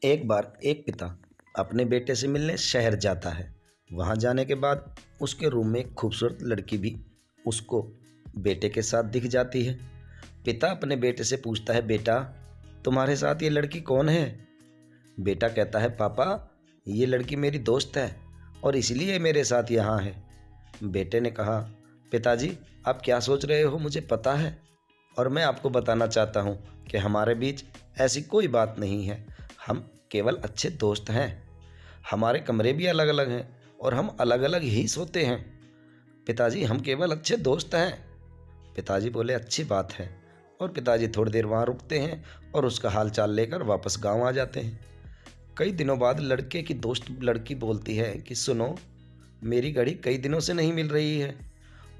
एक बार एक पिता अपने बेटे से मिलने शहर जाता है। वहाँ जाने के बाद उसके रूम में एक खूबसूरत लड़की भी उसको बेटे के साथ दिख जाती है। पिता अपने बेटे से पूछता है, बेटा तुम्हारे साथ ये लड़की कौन है? बेटा कहता है, पापा ये लड़की मेरी दोस्त है और इसलिए मेरे साथ यहाँ है। बेटे ने कहा, पिताजी आप क्या सोच रहे हो मुझे पता है, और मैं आपको बताना चाहता हूँ कि हमारे बीच ऐसी कोई बात नहीं है। हम केवल अच्छे दोस्त हैं। हमारे कमरे भी अलग अलग हैं और हम अलग अलग ही सोते हैं। पिताजी हम केवल अच्छे दोस्त हैं। पिताजी बोले, अच्छी बात है। और पिताजी थोड़ी देर वहाँ रुकते हैं और उसका हाल चाल लेकर वापस गांव आ जाते हैं। कई दिनों बाद लड़के की दोस्त लड़की बोलती है कि सुनो, मेरी घड़ी कई दिनों से नहीं मिल रही है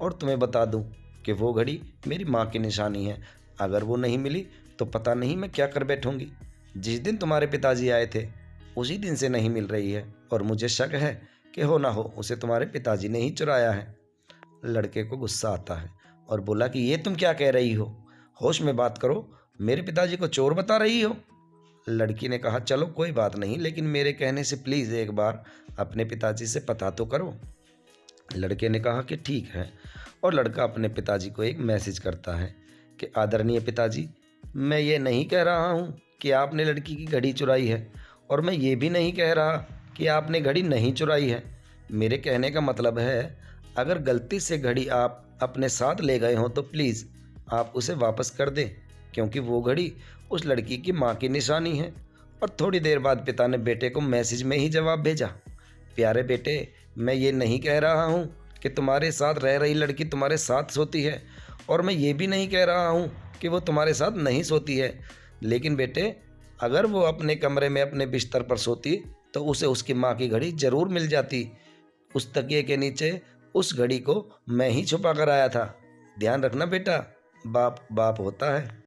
और तुम्हें बता दूं कि वो घड़ी मेरी माँ की निशानी है। अगर वो नहीं मिली तो पता नहीं मैं क्या कर बैठूंगी। जिस दिन तुम्हारे पिताजी आए थे उसी दिन से नहीं मिल रही है और मुझे शक है कि हो ना हो उसे तुम्हारे पिताजी ने ही चुराया है। लड़के को गुस्सा आता है और बोला कि ये तुम क्या कह रही हो, होश में बात करो, मेरे पिताजी को चोर बता रही हो। लड़की ने कहा, चलो कोई बात नहीं, लेकिन मेरे कहने से प्लीज़ एक बार अपने पिताजी से पता तो करो। लड़के ने कहा कि ठीक है, और लड़का अपने पिताजी को एक मैसेज करता है कि आदरणीय पिताजी, मैं ये नहीं कह रहा हूँ कि आपने लड़की की घड़ी चुराई है और मैं ये भी नहीं कह रहा कि आपने घड़ी नहीं चुराई है। मेरे कहने का मतलब है, अगर गलती से घड़ी आप अपने साथ ले गए हों तो प्लीज़ आप उसे वापस कर दें, क्योंकि वो घड़ी उस लड़की की माँ की निशानी है। और थोड़ी देर बाद पिता ने बेटे को मैसेज में ही जवाब भेजा, प्यारे बेटे, मैं ये नहीं कह रहा हूँ कि तुम्हारे साथ रह रही लड़की तुम्हारे साथ सोती है, और मैं ये भी नहीं कह रहा हूँ कि वो तुम्हारे साथ नहीं सोती है, लेकिन बेटे अगर वो अपने कमरे में अपने बिस्तर पर सोती तो उसे उसकी माँ की घड़ी ज़रूर मिल जाती। उस तकिए के नीचे उस घड़ी को मैं ही छुपा कर आया था। ध्यान रखना बेटा, बाप बाप होता है।